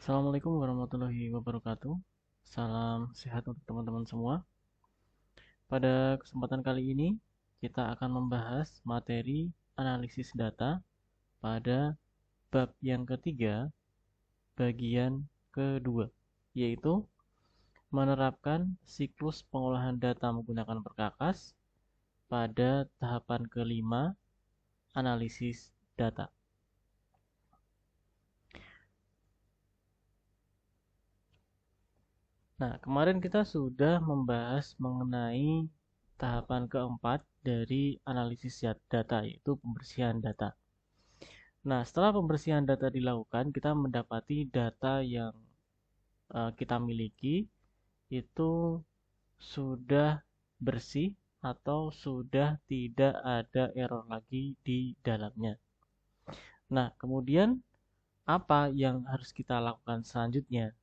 Assalamualaikum warahmatullahi wabarakatuh. Salam sehat untuk teman-teman semua. Pada kesempatan kali ini, kita akan membahas materi analisis data pada bab yang ketiga, bagian kedua, yaitu menerapkan siklus pengolahan data menggunakan perkakas pada tahapan kelima, analisis data. Nah, kemarin kita sudah membahas mengenai tahapan keempat dari analisis data, yaitu pembersihan data. Nah, setelah pembersihan data dilakukan, kita mendapati data yang kita miliki itu sudah bersih atau sudah tidak ada error lagi di dalamnya. Nah, kemudian apa yang harus kita lakukan selanjutnya?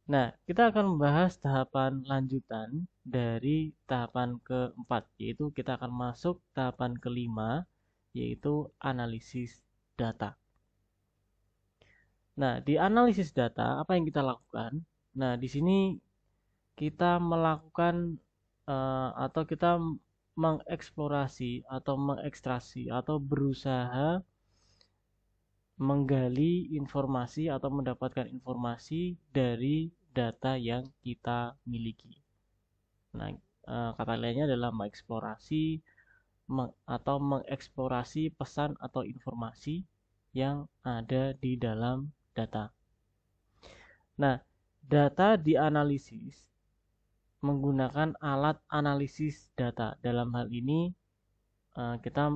Nah, kita akan membahas tahapan lanjutan dari tahapan keempat, yaitu kita akan masuk tahapan kelima, yaitu analisis data. Nah, di analisis data, apa yang kita lakukan? Nah, di sini kita melakukan atau kita mengeksplorasi atau mengekstrasi atau berusaha menggali informasi atau mendapatkan informasi dari data yang kita miliki. Nah, kata lainnya adalah mengeksplorasi atau mengeksplorasi pesan atau informasi yang ada di dalam data. Nah, data dianalisis menggunakan alat analisis data. Dalam hal ini, kita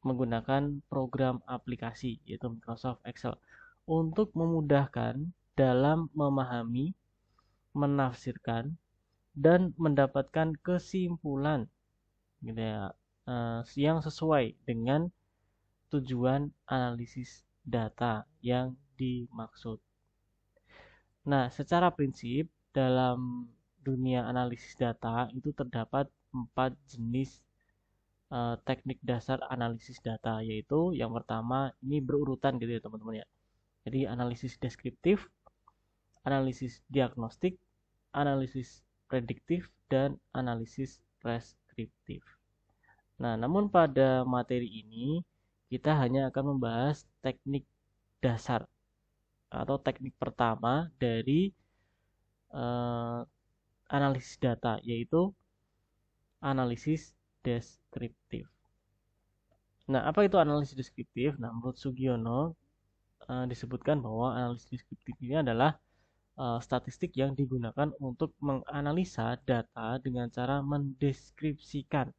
menggunakan program aplikasi, yaitu Microsoft Excel, untuk memudahkan dalam memahami, menafsirkan, dan mendapatkan kesimpulan gitu ya, yang sesuai dengan tujuan analisis data yang dimaksud. Nah, secara prinsip dalam dunia analisis data itu terdapat 4 jenis teknik dasar analisis data, yaitu yang pertama ini berurutan gitu ya teman-teman ya. Jadi analisis deskriptif, analisis diagnostik, analisis prediktif, dan analisis preskriptif. Nah, namun pada materi ini kita hanya akan membahas teknik dasar atau teknik pertama dari eh, analisis data, yaitu analisis deskriptif. Nah, apa itu analisis deskriptif? Nah, menurut Sugiono disebutkan bahwa analisis deskriptif ini adalah statistik yang digunakan untuk menganalisa data dengan cara mendeskripsikan,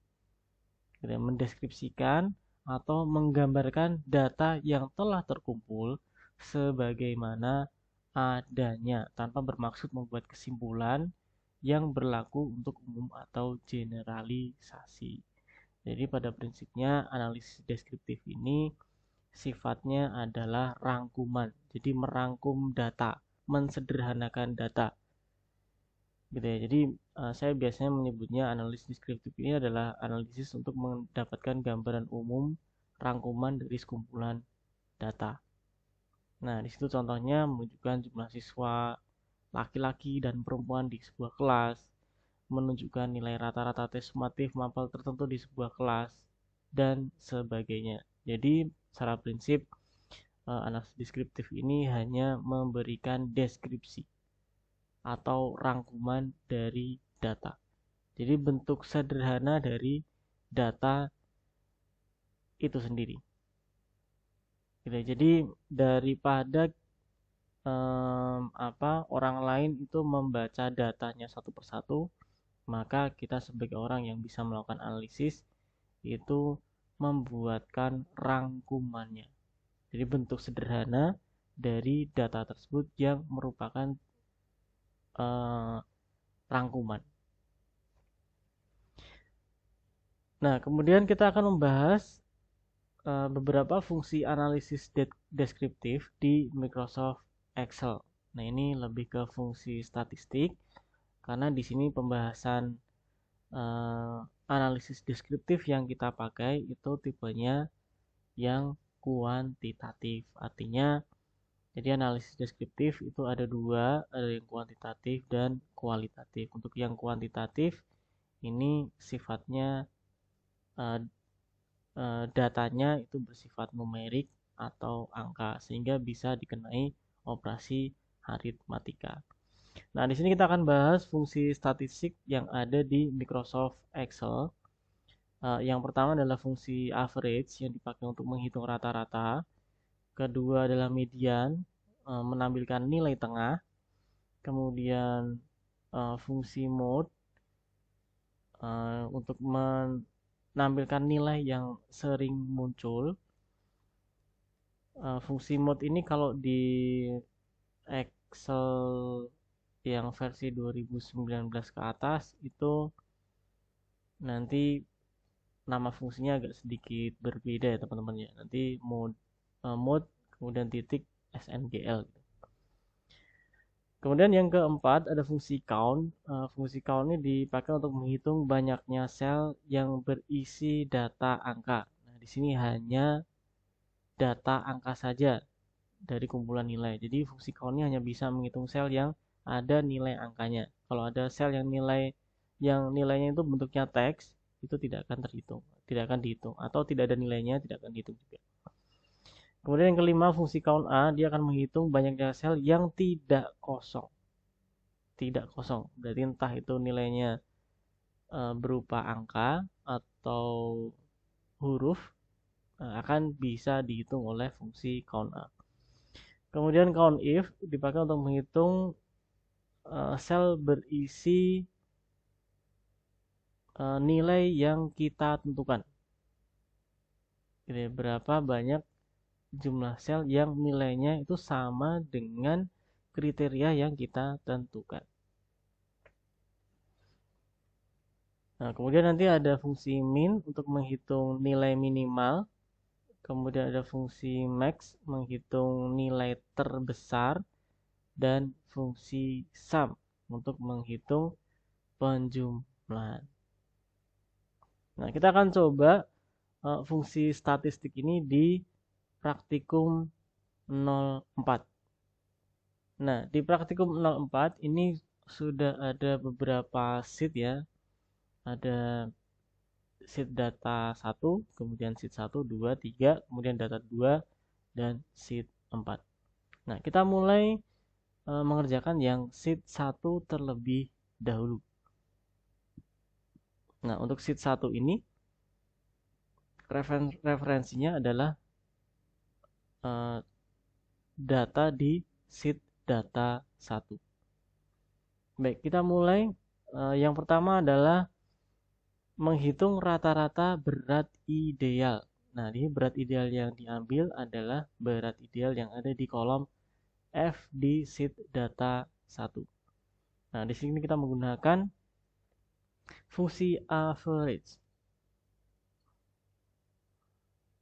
gitu ya, mendeskripsikan atau menggambarkan data yang telah terkumpul sebagaimana adanya tanpa bermaksud membuat kesimpulan yang berlaku untuk umum atau generalisasi. Jadi pada prinsipnya analisis deskriptif ini sifatnya adalah rangkuman. Jadi merangkum data, mensederhanakan data. Gitu ya. Jadi saya biasanya menyebutnya analisis deskriptif ini adalah analisis untuk mendapatkan gambaran umum rangkuman dari sekumpulan data. Nah, di situ contohnya menunjukkan jumlah siswa laki-laki dan perempuan di sebuah kelas, menunjukkan nilai rata-rata tes sumatif mapel tertentu di sebuah kelas, dan sebagainya. Jadi, secara prinsip, analisis deskriptif ini hanya memberikan deskripsi atau rangkuman dari data. Jadi, bentuk sederhana dari data itu sendiri. Gitu. Jadi, daripada orang lain itu membaca datanya satu persatu, maka kita sebagai orang yang bisa melakukan analisis itu membuatkan rangkumannya. Jadi bentuk sederhana dari data tersebut yang merupakan eh, rangkuman. Nah, kemudian kita akan membahas beberapa fungsi analisis deskriptif di Microsoft Excel. Nah, ini lebih ke fungsi statistik karena di sini pembahasan analisis deskriptif yang kita pakai itu tipenya yang kuantitatif. Artinya, jadi analisis deskriptif itu ada dua, ada yang kuantitatif dan kualitatif. Untuk yang kuantitatif, ini sifatnya datanya itu bersifat numerik atau angka, sehingga bisa dikenai operasi aritmatika. Nah, di sini kita akan bahas fungsi statistik yang ada di Microsoft Excel. Yang pertama adalah fungsi average yang dipakai untuk menghitung rata-rata. Kedua adalah median, menampilkan nilai tengah. Kemudian fungsi mode untuk menampilkan nilai yang sering muncul. Fungsi mode ini kalau di Excel yang versi 2019 ke atas itu nanti nama fungsinya agak sedikit berbeda ya teman-teman ya. Nanti mode kemudian titik SNGL. Kemudian yang keempat ada fungsi count. Fungsi count ini dipakai untuk menghitung banyaknya sel yang berisi data angka. Nah, di sini hanya data angka saja dari kumpulan nilai. Jadi fungsi count ini hanya bisa menghitung sel yang ada nilai angkanya. Kalau ada sel yang nilainya itu bentuknya teks, itu tidak akan dihitung, atau tidak ada nilainya, tidak akan dihitung juga. Kemudian yang kelima, fungsi count A, dia akan menghitung banyaknya sel yang tidak kosong. Tidak kosong, berarti entah itu nilainya berupa angka atau huruf, akan bisa dihitung oleh fungsi count A. Kemudian count if dipakai untuk menghitung sel berisi nilai yang kita tentukan. Jadi berapa banyak jumlah sel yang nilainya itu sama dengan kriteria yang kita tentukan. Nah, kemudian nanti ada fungsi min untuk menghitung nilai minimal. Kemudian ada fungsi max menghitung nilai terbesar. Dan fungsi sum untuk menghitung penjumlahan. Nah, kita akan coba fungsi statistik ini di praktikum 04. Nah, di praktikum 04 ini sudah ada beberapa sheet ya. Ada sheet data 1, kemudian sheet 1, 2, 3, kemudian data 2, dan sheet 4. Nah, kita mulai mengerjakan yang sheet 1 terlebih dahulu. Nah, untuk sheet 1 ini referensinya adalah data di sheet data 1. Baik, kita mulai. Yang pertama adalah menghitung rata-rata berat ideal. Nah, ini berat ideal yang diambil adalah berat ideal yang ada di kolom F di sheet data 1. Nah, di sini kita menggunakan fungsi average.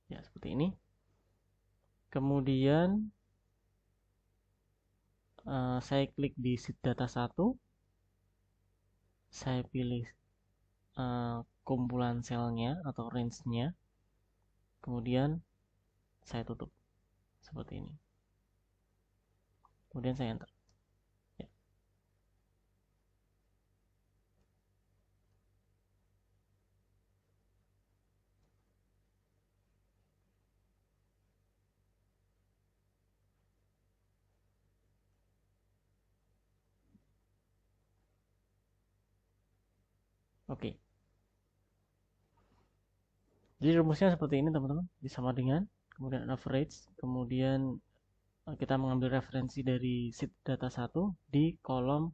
Ya, seperti ini. Kemudian saya klik di sheet data 1. Saya pilih kumpulan selnya atau range-nya. Kemudian saya tutup seperti ini. Kemudian saya enter. Ya. Oke. Jadi rumusnya seperti ini teman-teman. Sama dengan kemudian average, kemudian kita mengambil referensi dari sheet data 1 di kolom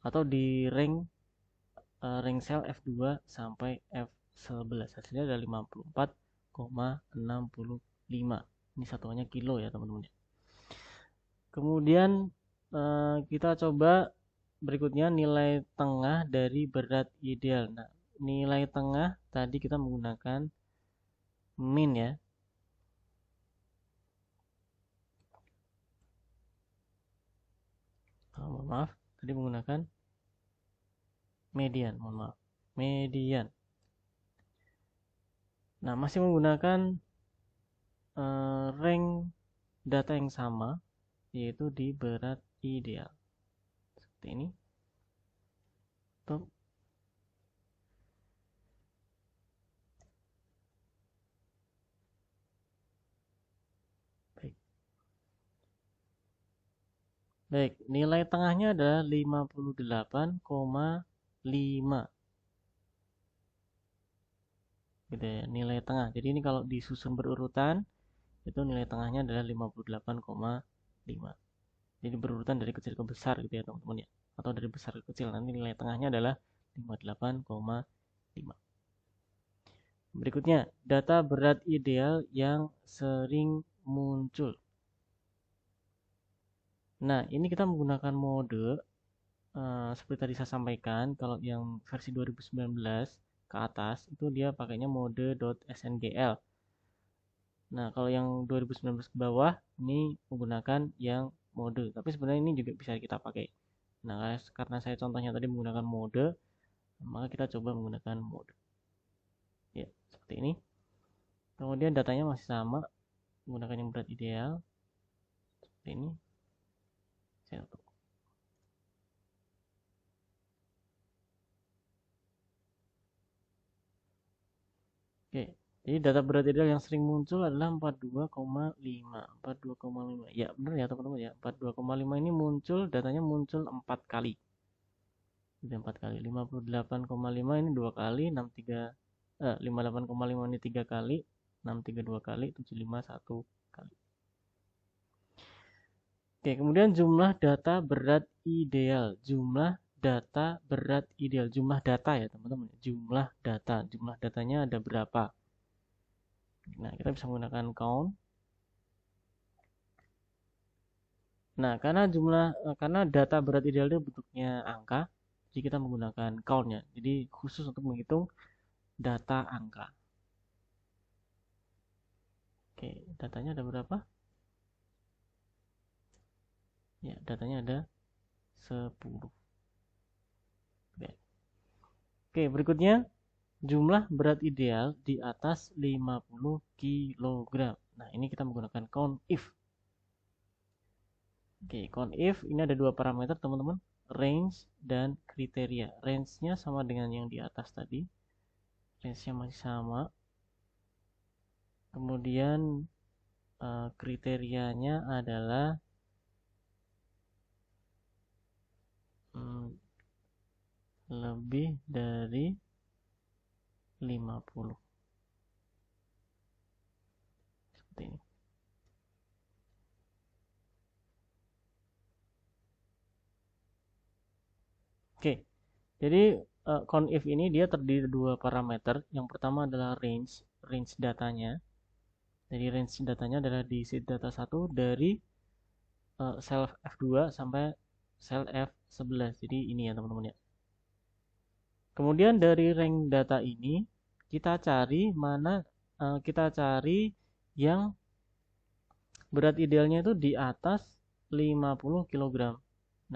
atau di rank cell F2 sampai F11. Hasilnya ada 54,65. Ini satuannya kilo ya teman-teman. Kemudian kita coba berikutnya nilai tengah dari berat ideal. Nah, nilai tengah tadi kita menggunakan min ya. Mohon maaf, tadi menggunakan median, mohon maaf. Median. Nah, masih menggunakan rank data yang sama, yaitu di berat ideal. Seperti ini. Tuh. Baik, nilai tengahnya adalah 58,5. Gitu ya, nilai tengah. Jadi ini kalau disusun berurutan, itu nilai tengahnya adalah 58,5. Jadi berurutan dari kecil ke besar gitu ya teman-teman ya. Atau dari besar ke kecil. Nanti nilai tengahnya adalah 58,5. Berikutnya, data berat ideal yang sering muncul. Nah, ini kita menggunakan mode seperti tadi saya sampaikan, kalau yang versi 2019 ke atas itu dia pakainya mode .sngl. Nah, kalau yang 2019 ke bawah ini menggunakan yang mode. Tapi sebenarnya ini juga bisa kita pakai. Nah, karena saya contohnya tadi menggunakan mode, maka kita coba menggunakan mode. Ya, seperti ini. Kemudian datanya masih sama, menggunakan yang berat ideal. Seperti ini. Saya tutup. Oke, jadi data berat ideal yang sering muncul adalah 42,5. 42,5. Ya, benar ya teman-teman ya. 42,5 ini muncul, datanya muncul 4 kali. Jadi 4 kali. 58,5 ini 2 kali, 58,5 ini 3 kali, 63 2 kali, 75 1 kali. Oke, kemudian jumlah data berat ideal. Jumlah data berat ideal. Jumlah data ya teman-teman. Jumlah data. Jumlah datanya ada berapa? Nah, kita bisa menggunakan count. Nah, karena data berat ideal itu bentuknya angka, jadi kita menggunakan count-nya. Jadi khusus untuk menghitung data angka. Oke, datanya ada berapa? Ya, datanya ada 10. Oke, berikutnya jumlah berat ideal di atas 50 kg. Nah, ini kita menggunakan count if. Oke, count if ini ada dua parameter teman-teman, range dan kriteria. Range-nya sama dengan yang di atas tadi. Range-nya masih sama. Kemudian kriterianya adalah lebih dari 50. Seperti ini. Oke, jadi count if ini dia terdiri dari dua parameter. Yang pertama adalah range datanya. Jadi range datanya adalah di seed data 1 dari sel F2 sampai sel F11. Jadi ini ya teman-teman ya. Kemudian dari rank data ini kita cari yang berat idealnya itu di atas 50 kg.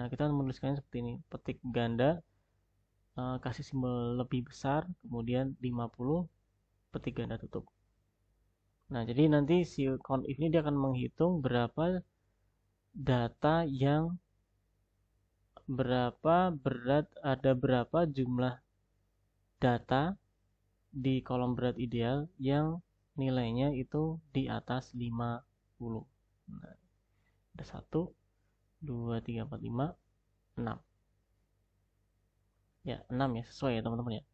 Nah, kita menuliskannya seperti ini. Petik ganda, kasih simbol lebih besar, kemudian 50, petik ganda tutup. Nah, jadi nanti si count if ini dia akan menghitung berapa data yang ada berapa jumlah data di kolom berat ideal yang nilainya itu di atas 50. Nah, ada 1, 2, 3, 4, 5, 6. Ya, 6 ya, sesuai ya teman-teman ya.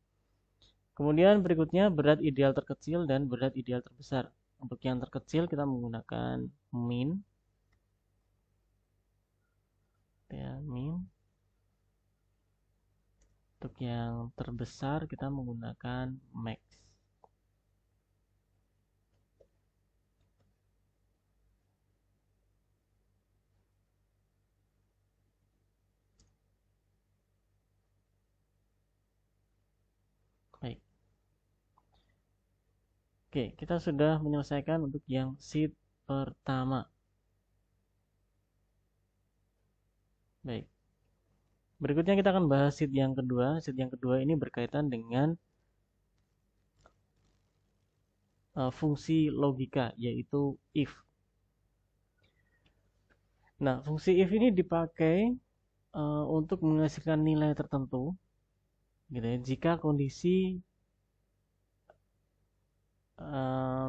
Kemudian berikutnya berat ideal terkecil dan berat ideal terbesar. Untuk yang terkecil kita menggunakan min. Ya, min. Untuk yang terbesar kita menggunakan max. Baik. Oke, kita sudah menyelesaikan untuk yang sheet pertama. Baik. Berikutnya kita akan bahas sheet yang kedua. Sheet yang kedua ini berkaitan dengan fungsi logika, yaitu if. Nah, fungsi if ini dipakai untuk menghasilkan nilai tertentu, gitu ya, jika kondisi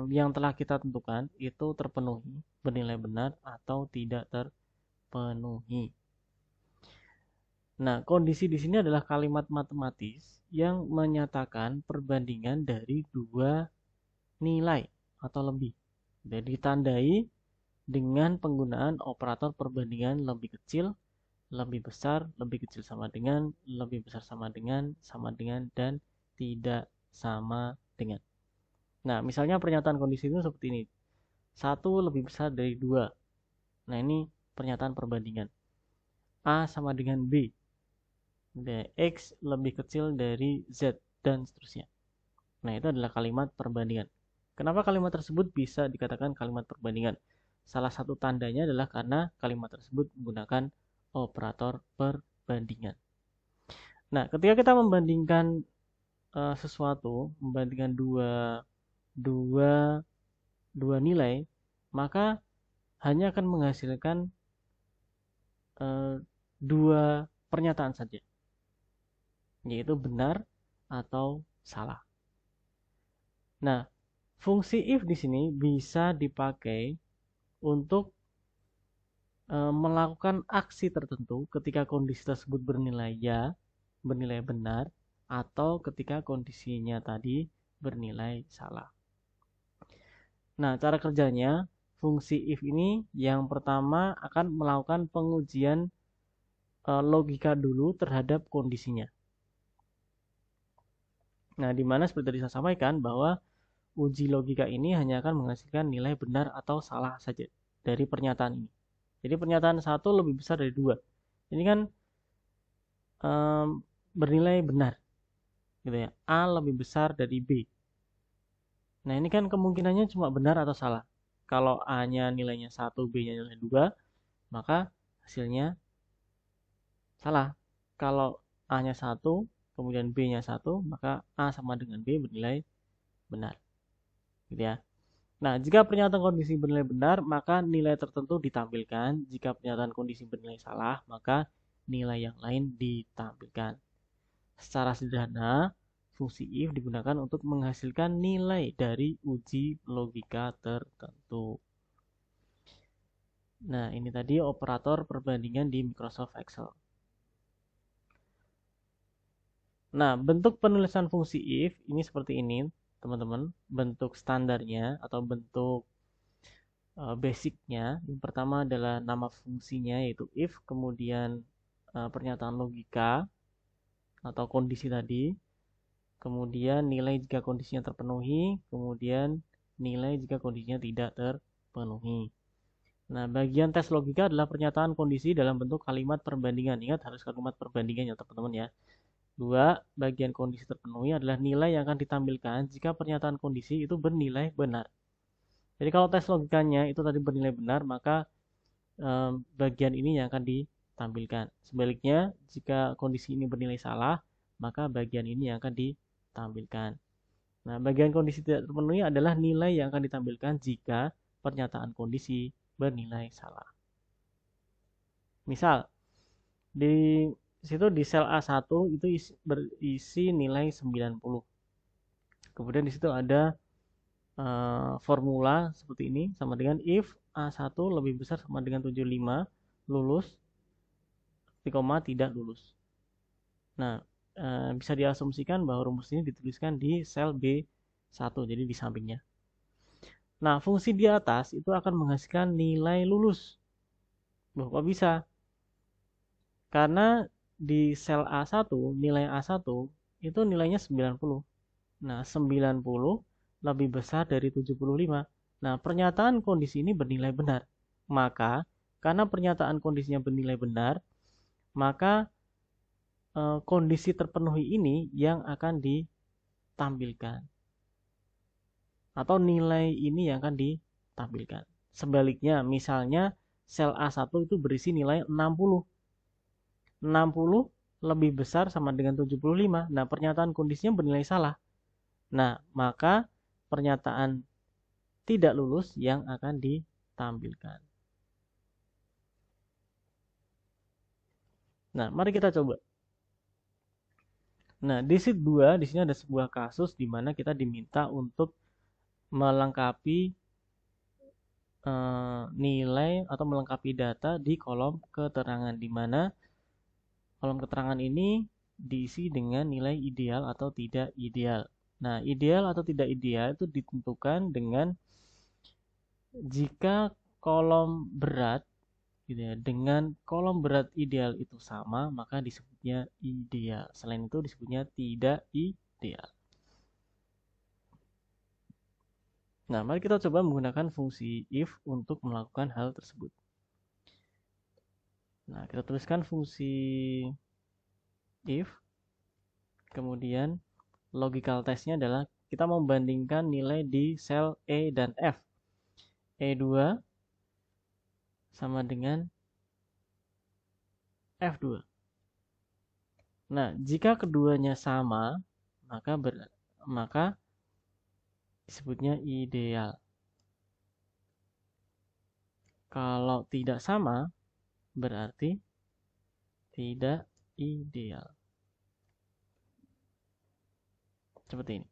yang telah kita tentukan itu terpenuhi, bernilai benar atau tidak terpenuhi. Nah, kondisi di sini adalah kalimat matematis yang menyatakan perbandingan dari dua nilai atau lebih. Jadi ditandai dengan penggunaan operator perbandingan lebih kecil, lebih besar, lebih kecil sama dengan, lebih besar sama dengan, dan tidak sama dengan. Nah, misalnya pernyataan kondisi itu seperti ini. 1 lebih besar dari 2. Nah, ini pernyataan perbandingan. A sama dengan B. X lebih kecil dari Z, dan seterusnya. Nah, itu adalah kalimat perbandingan. Kenapa kalimat tersebut bisa dikatakan kalimat perbandingan? Salah satu tandanya adalah karena kalimat tersebut menggunakan operator perbandingan. Nah, ketika kita membandingkan sesuatu, membandingkan dua nilai, maka hanya akan menghasilkan dua pernyataan saja, yaitu benar atau salah. Nah, fungsi if di sini bisa dipakai untuk melakukan aksi tertentu ketika kondisi tersebut bernilai ya, bernilai benar, atau ketika kondisinya tadi bernilai salah. Nah, cara kerjanya, fungsi if ini yang pertama akan melakukan pengujian logika dulu terhadap kondisinya. Nah, di mana seperti tadi saya sampaikan bahwa uji logika ini hanya akan menghasilkan nilai benar atau salah saja dari pernyataan ini. Jadi pernyataan 1 lebih besar dari 2. Ini kan bernilai benar, gitu ya. A lebih besar dari B. Nah, ini kan kemungkinannya cuma benar atau salah. Kalau A-nya nilainya 1, B-nya nilai 2, maka hasilnya salah. Kalau A-nya 1, kemudian B-nya 1, maka A sama dengan B bernilai benar. Gitu ya. Nah, jika pernyataan kondisi bernilai benar, maka nilai tertentu ditampilkan. Jika pernyataan kondisi bernilai salah, maka nilai yang lain ditampilkan. Secara sederhana, fungsi if digunakan untuk menghasilkan nilai dari uji logika tertentu. Nah, ini tadi operator perbandingan di Microsoft Excel. Nah, bentuk penulisan fungsi if ini seperti ini, teman-teman. Bentuk standarnya atau bentuk basicnya. Yang pertama adalah nama fungsinya, yaitu if, kemudian pernyataan logika atau kondisi tadi, kemudian nilai jika kondisinya terpenuhi, kemudian nilai jika kondisinya tidak terpenuhi. Nah, bagian tes logika adalah pernyataan kondisi dalam bentuk kalimat perbandingan. Ingat, harus kalimat perbandingan ya teman-teman ya. 2. Bagian kondisi terpenuhi adalah nilai yang akan ditampilkan jika pernyataan kondisi itu bernilai benar. Jadi kalau tes logikanya itu tadi bernilai benar, maka bagian ini yang akan ditampilkan. Sebaliknya, jika kondisi ini bernilai salah, maka bagian ini yang akan ditampilkan. Nah, bagian kondisi tidak terpenuhi adalah nilai yang akan ditampilkan jika pernyataan kondisi bernilai salah. Misal, di situ di sel A1 itu berisi nilai 90. Kemudian di situ ada formula seperti ini, sama dengan if A1 lebih besar sama dengan 75, lulus, tidak lulus. Nah, bisa diasumsikan bahwa rumus ini dituliskan di sel B1, jadi di sampingnya. Nah, fungsi di atas itu akan menghasilkan nilai lulus. Loh, kok bisa? Karena di sel A1, nilai A1 itu nilainya 90. Nah, 90 lebih besar dari 75. Nah, pernyataan kondisi ini bernilai benar. Maka, karena pernyataan kondisinya bernilai benar, maka kondisi terpenuhi ini yang akan ditampilkan. Atau nilai ini yang akan ditampilkan. Sebaliknya, misalnya sel A1 itu berisi nilai 60. 60 lebih besar sama dengan 75. Nah, pernyataan kondisinya bernilai salah. Nah, maka pernyataan tidak lulus yang akan ditampilkan. Nah, mari kita coba. Nah, di sheet 2 di sini ada sebuah kasus di mana kita diminta untuk melengkapi nilai atau melengkapi data di kolom keterangan, di mana kolom keterangan ini diisi dengan nilai ideal atau tidak ideal. Nah, ideal atau tidak ideal itu ditentukan dengan jika kolom berat gitu ya, dengan kolom berat ideal itu sama, maka disebutnya ideal. Selain itu disebutnya tidak ideal. Nah, mari kita coba menggunakan fungsi if untuk melakukan hal tersebut. Nah, kita tuliskan fungsi if, kemudian logical testnya adalah kita membandingkan nilai di sel E dan F. E2 sama dengan F2. Nah, jika keduanya sama, maka disebutnya ideal. Kalau tidak sama, berarti tidak ideal. Seperti ini.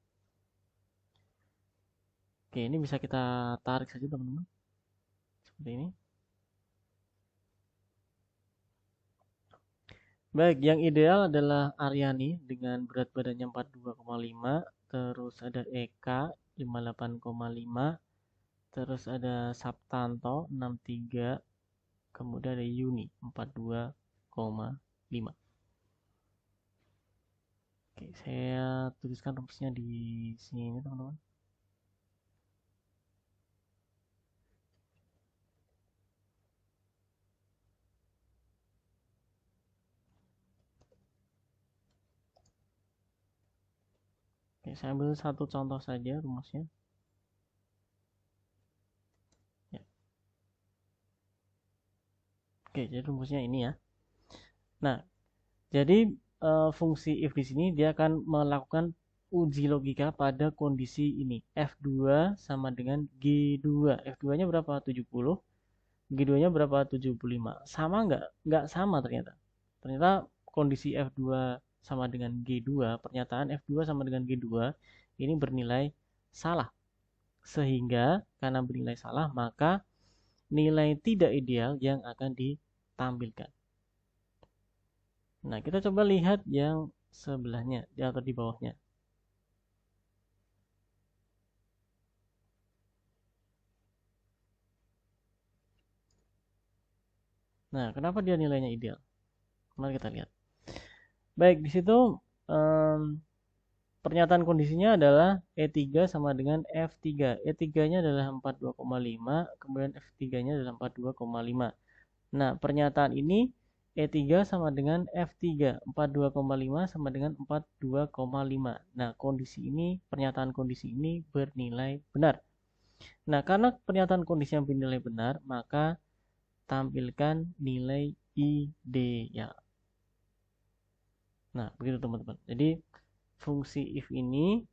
Oke, ini bisa kita tarik saja teman-teman. Seperti ini. Baik, yang ideal adalah Aryani dengan berat badannya 42,5, terus ada Eka 58,5, terus ada Saptanto 63, kemudian ada Yuni 42,5. Oke, saya tuliskan rumusnya di sini teman-teman. Oke, saya ambil satu contoh saja rumusnya. Ya. Oke, jadi rumusnya ini ya. Nah, jadi fungsi if di sini dia akan melakukan uji logika pada kondisi ini. F2 sama dengan G2. F2-nya berapa? 70. G2-nya berapa? 75. Sama nggak? Nggak sama ternyata. Ternyata kondisi F2 sama dengan G2, pernyataan F2 sama dengan G2 ini bernilai salah. Sehingga karena bernilai salah, maka nilai tidak ideal yang akan ditampilkan. Nah, kita coba lihat yang sebelahnya atau di bawahnya. Nah, kenapa dia nilainya ideal? Mari kita lihat. Baik, di situ pernyataan kondisinya adalah E3 sama dengan F3. E3-nya adalah 42,5, kemudian F3-nya adalah 42,5. Nah, pernyataan ini E3 sama dengan F3, 42,5 sama dengan 42,5. Nah, pernyataan kondisi ini bernilai benar. Nah, karena pernyataan kondisi yang bernilai benar, maka tampilkan nilai ideal. Nah, begitu teman-teman. Jadi, fungsi if ini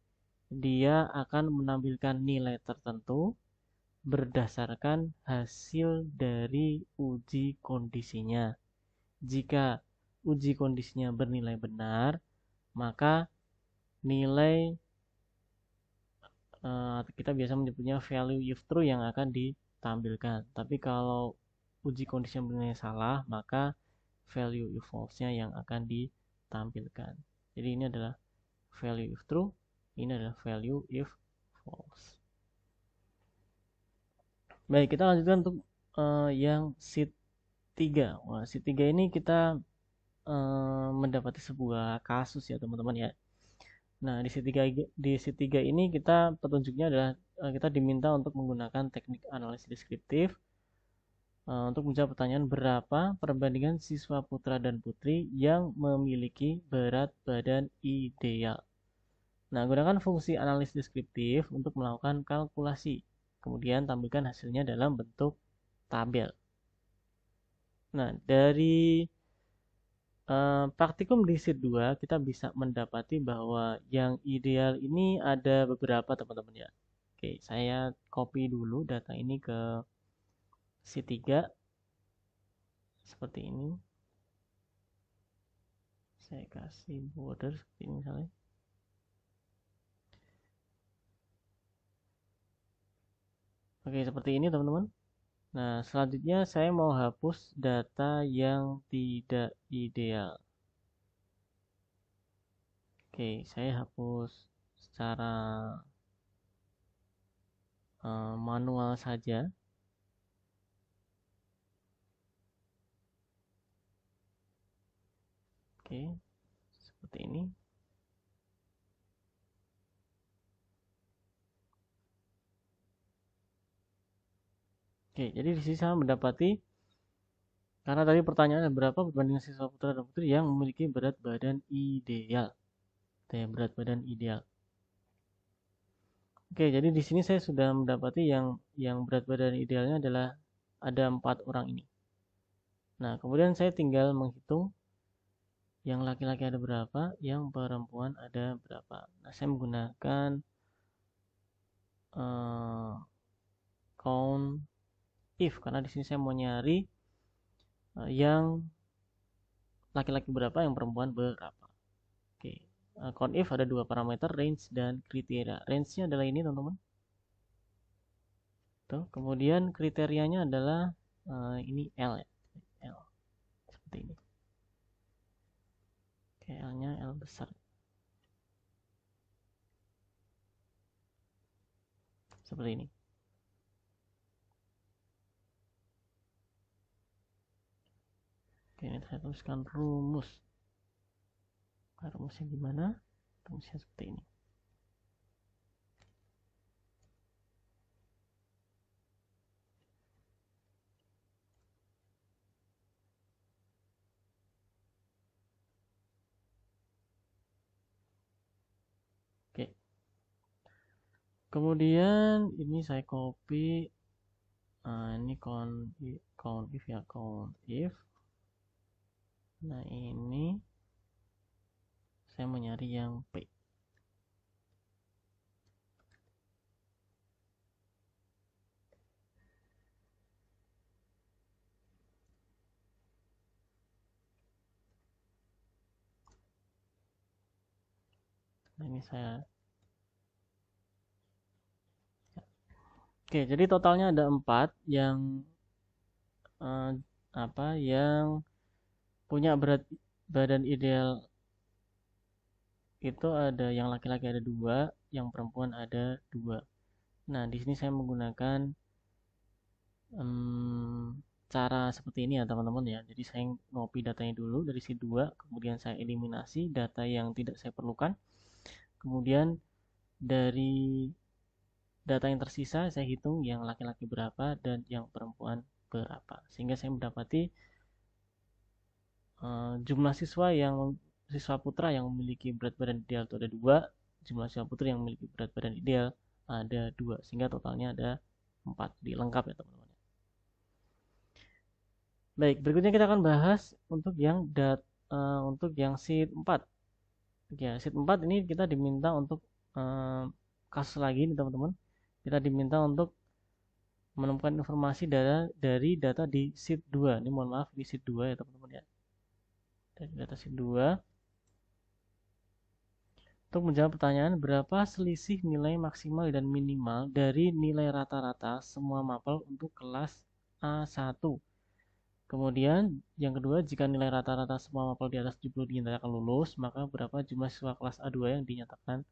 dia akan menampilkan nilai tertentu berdasarkan hasil dari uji kondisinya. Jika uji kondisinya bernilai benar, maka nilai kita biasa menyebutnya value if true yang akan ditampilkan. Tapi kalau uji kondisi yang bernilai salah, maka value if false-nya yang akan ditampilkan. Jadi ini adalah value if true, ini adalah value if false. Baik, kita lanjutkan untuk yang sheet 3. Wah, sheet 3 ini kita mendapati sebuah kasus ya teman-teman ya. Nah, di sheet 3 ini kita petunjuknya adalah kita diminta untuk menggunakan teknik analisis deskriptif untuk menjawab pertanyaan berapa perbandingan siswa putra dan putri yang memiliki berat badan ideal. Nah, gunakan fungsi analisis deskriptif untuk melakukan kalkulasi. Kemudian tampilkan hasilnya dalam bentuk tabel. Nah, dari praktikum di sheet 2 kita bisa mendapati bahwa yang ideal ini ada beberapa teman-teman ya. Oke, saya copy dulu data ini ke sheet 3 seperti ini. Saya kasih border seperti ini misalnya. Oke, seperti ini teman-teman. Nah, selanjutnya saya mau hapus data yang tidak ideal. Oke, saya hapus secara manual saja. Oke, seperti ini. Oke, jadi di sini saya mendapati, karena tadi pertanyaannya berapa perbandingan siswa putra dan putri yang memiliki berat badan ideal. Berat badan ideal. Oke, jadi di sini saya sudah mendapati yang berat badan idealnya adalah ada 4 orang ini. Nah, kemudian saya tinggal menghitung yang laki-laki ada berapa, yang perempuan ada berapa. Nah, saya menggunakan count if karena di sini saya mau nyari yang laki-laki berapa, yang perempuan berapa. Oke, count if ada 2 parameter, range dan kriteria. Range-nya adalah ini, teman-teman. Tuh, kemudian kriterianya adalah ini L ya. L. Seperti ini. Oke, L-nya L besar. Seperti ini. Oke, ini saya tuliskan rumus. Rumusnya gimana? Rumusnya seperti ini. Oke. Kemudian ini saya copy. Ini count if ya, count if. Nah, ini saya mau nyari yang P. Nah, ini saya. Oke, jadi totalnya ada 4 yang yang punya berat badan ideal itu ada yang laki-laki ada 2, yang perempuan ada 2. Nah, di sini saya menggunakan cara seperti ini ya, teman-teman ya. Jadi saya ngopi datanya dulu dari sheet 2, kemudian saya eliminasi data yang tidak saya perlukan. Kemudian dari data yang tersisa saya hitung yang laki-laki berapa dan yang perempuan berapa. Sehingga saya mendapati jumlah siswa putra yang memiliki berat badan ideal itu ada 2, jumlah siswa putri yang memiliki berat badan ideal ada 2, sehingga totalnya ada 4. Jadi lengkap ya, teman-teman. Baik, berikutnya kita akan bahas untuk yang sheet 4. Ya, sheet 4 ini kita diminta untuk kasus lagi nih, teman-teman. Kita diminta untuk menemukan informasi dari data di sheet 2. Ini mohon maaf di sheet 2 ya, teman-teman ya. Dari data sheet 2. Untuk menjawab pertanyaan berapa selisih nilai maksimal dan minimal dari nilai rata-rata semua mapel untuk kelas A1. Kemudian yang kedua, jika nilai rata-rata semua mapel di atas 70 dinyatakan lulus, maka berapa jumlah siswa kelas A2 yang dinyatakan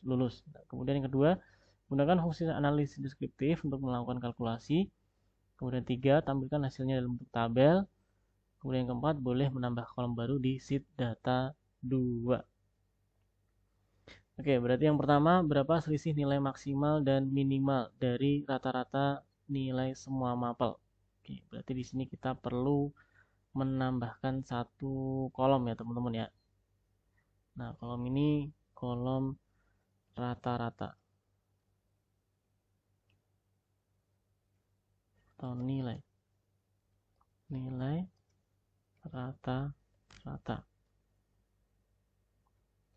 lulus. Nah, kemudian yang kedua, gunakan fungsi analisis deskriptif untuk melakukan kalkulasi. Kemudian 3, tampilkan hasilnya dalam bentuk tabel. Kemudian yang keempat, boleh menambah kolom baru di sheet data 2. Oke, berarti yang pertama, berapa selisih nilai maksimal dan minimal dari rata-rata nilai semua mapel. Oke, berarti di sini kita perlu menambahkan 1 kolom ya, teman-teman ya. Nah, kolom ini kolom rata-rata atau nilai rata-rata.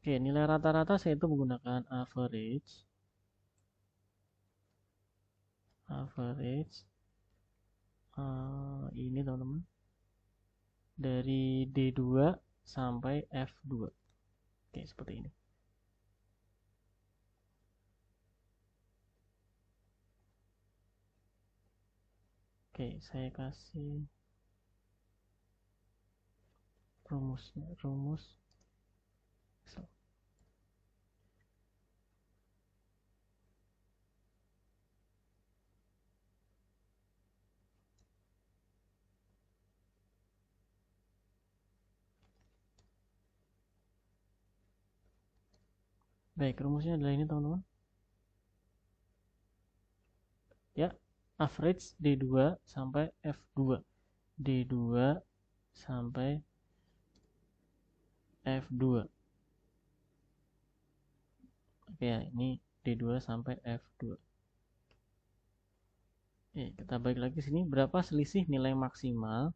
Oke, nilai rata-rata saya itu menggunakan average. average ini teman-teman, dari D2 sampai F2. Oke, seperti ini. Oke, saya kasih rumusnya, rumus. Baik, rumusnya adalah ini teman-teman. Ya, average D2 sampai F2. D2 sampai F2. Oke ya, ini D2 sampai F2. Oke, kita balik lagi sini. Berapa selisih nilai maksimal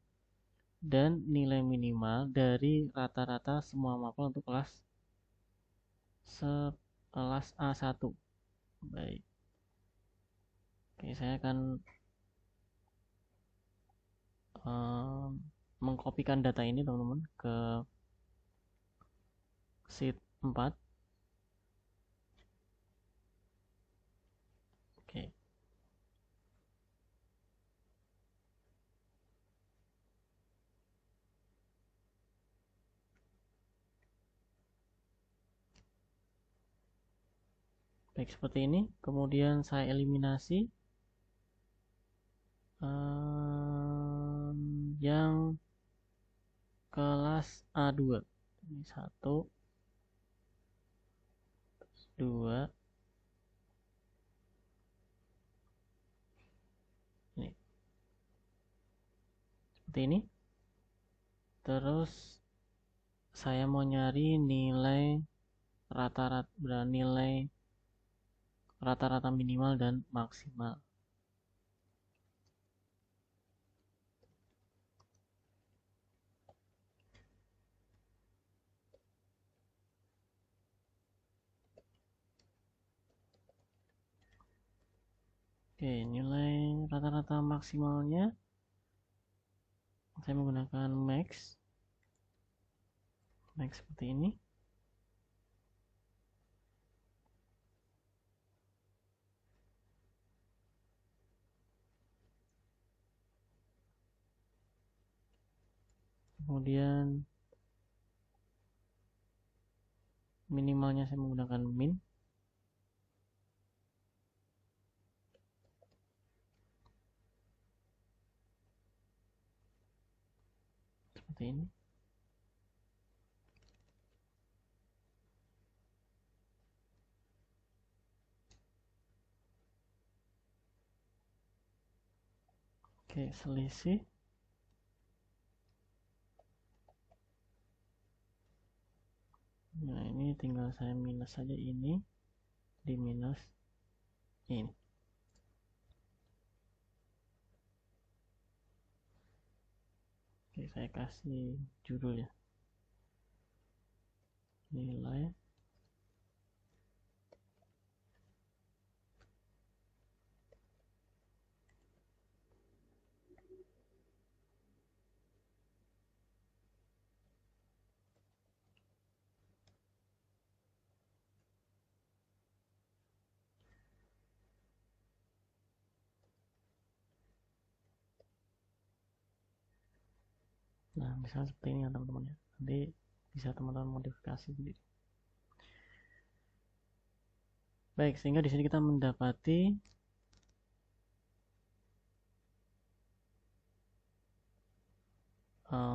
dan nilai minimal dari rata-rata semua mapel untuk kelas sekelas A1. Baik. Oke, saya akan mengkopikan data ini teman-teman ke sheet 4. Oke. Baik, seperti ini. Kemudian saya eliminasi yang kelas A2. Ini 1, 2, ini seperti ini. Terus saya mau nyari nilai rata-rata minimal dan maksimal. Oke, nilai rata-rata maksimalnya saya menggunakan max seperti ini. Kemudian minimalnya saya menggunakan min. Seperti ini. Oke, selisih. Nah, ini tinggal saya minus saja ini, di minus ini. Oke, saya kasih judul ya. Nilai Nah, misalnya seperti ini ya teman-teman ya. Nanti bisa teman-teman modifikasi sendiri. Baik, sehingga di sini kita mendapati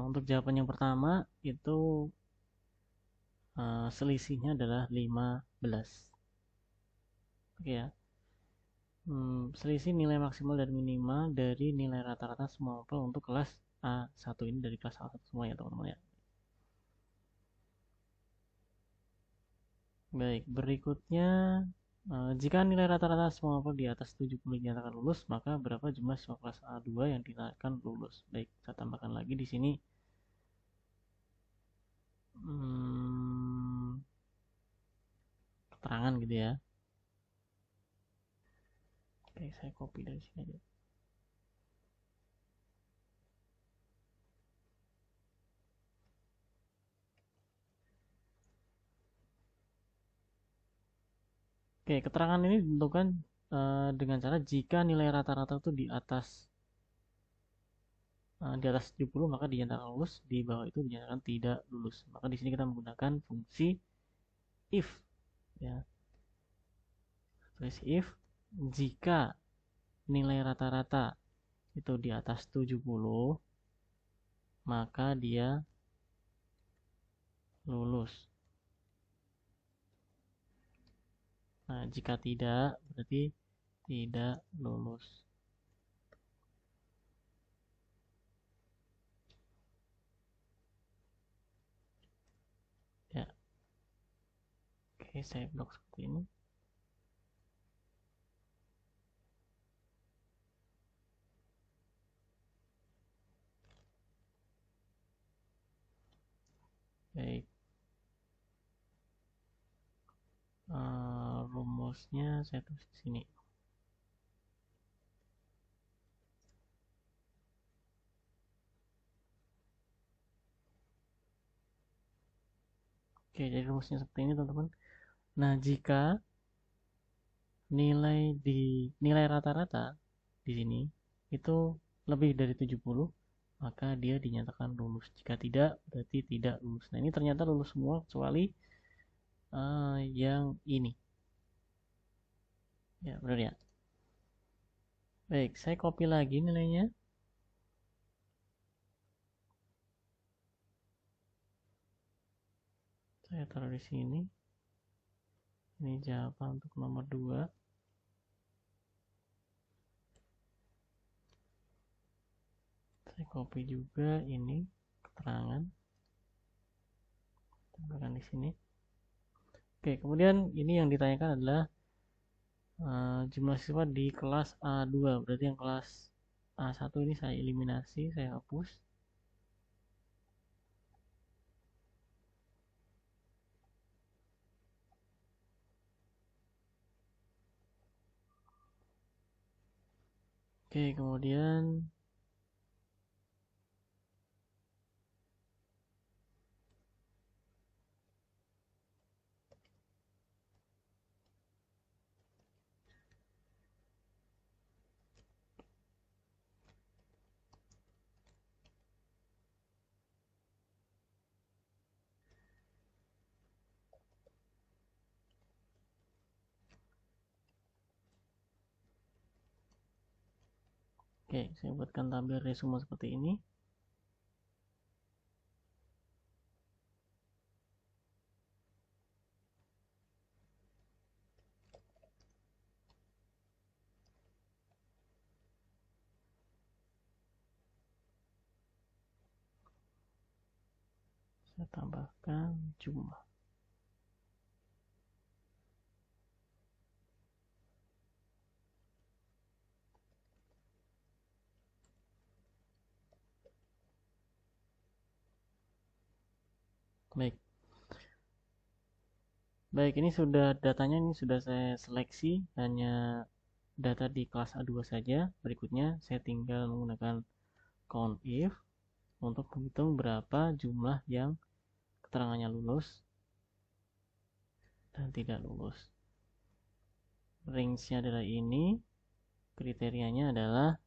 untuk jawaban yang pertama itu selisihnya adalah 15. Oke ya. Selisih nilai maksimal dan minimal dari nilai rata-rata semua mapel untuk kelas A1 ini, dari kelas A1 semua ya teman-teman ya. Baik, berikutnya jika nilai rata-rata semua mapel di atas 70 dinyatakan lulus, maka berapa jumlah siswa kelas A2 yang dinyatakan lulus? Baik, saya tambahkan lagi di sini keterangan gitu ya. Oke, saya copy dari sini aja. Oke, keterangan ini ditentukan dengan cara jika nilai rata-rata itu di atas 70 maka dinyatakan lulus, di bawah itu dinyatakan tidak lulus. Maka di sini kita menggunakan fungsi if, ya. Tulis if jika nilai rata-rata itu di atas 70 maka dia lulus. Nah, jika tidak berarti tidak lulus. Ya. Oke, saya blok seperti ini. Baik. Rumusnya saya tulis di sini. Oke, jadi rumusnya seperti ini, teman-teman. Nah, jika nilai rata-rata di sini itu lebih dari 70, maka dia dinyatakan lulus. Jika tidak, berarti tidak lulus. Nah, ini ternyata lulus semua kecuali yang ini. Ya, benar ya. Baik, saya copy lagi nilainya. Saya taruh di sini. Ini jawaban untuk nomor 2. Saya copy juga ini keterangan. Tambahkan di sini. Oke, kemudian ini yang ditanyakan adalah jumlah siswa di kelas A2. Berarti yang kelas A1 ini saya eliminasi, saya hapus. Oke, kemudian oke, saya buatkan tabel resume seperti ini. Saya tambahkan jumlah. Baik. Baik, ini datanya ini sudah saya seleksi, hanya data di kelas A2 saja. Berikutnya saya tinggal menggunakan count if untuk menghitung berapa jumlah yang keterangannya lulus dan tidak lulus. Range-nya adalah ini, kriterianya adalah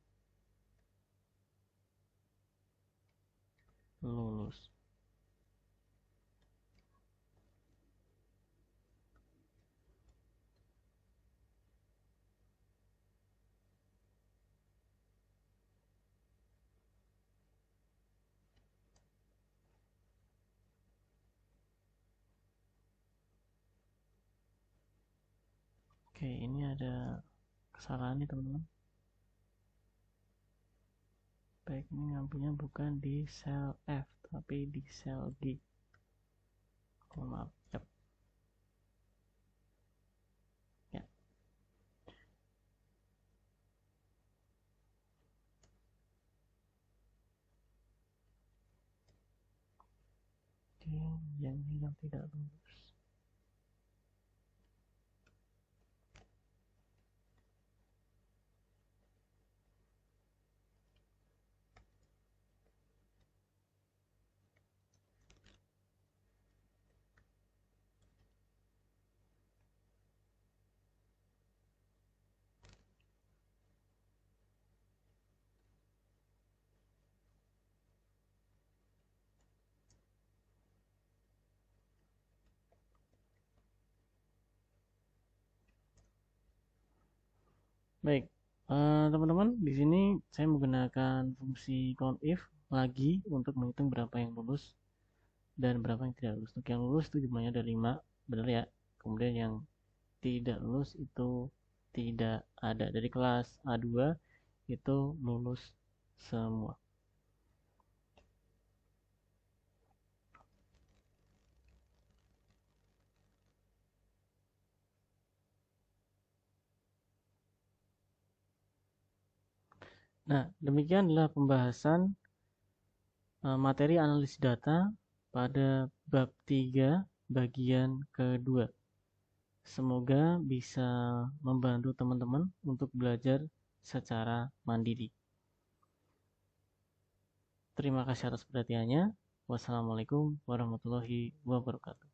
lulus. Oke, ini ada kesalahan nih teman-teman. Baik, ini ngambilnya bukan di sel F, tapi di sel G. Oh, maaf. Yep. Ya. Oke, yang ini yang tidak lulus. Baik, teman-teman, di sini saya menggunakan fungsi countif lagi untuk menghitung berapa yang lulus dan berapa yang tidak lulus. Untuk yang lulus itu jumlahnya ada 5, benar ya. Kemudian yang tidak lulus itu tidak ada. Dari kelas A2 itu lulus semua. Nah, demikianlah pembahasan materi analisis data pada bab 3 bagian kedua. Semoga bisa membantu teman-teman untuk belajar secara mandiri. Terima kasih atas perhatiannya. Wassalamualaikum warahmatullahi wabarakatuh.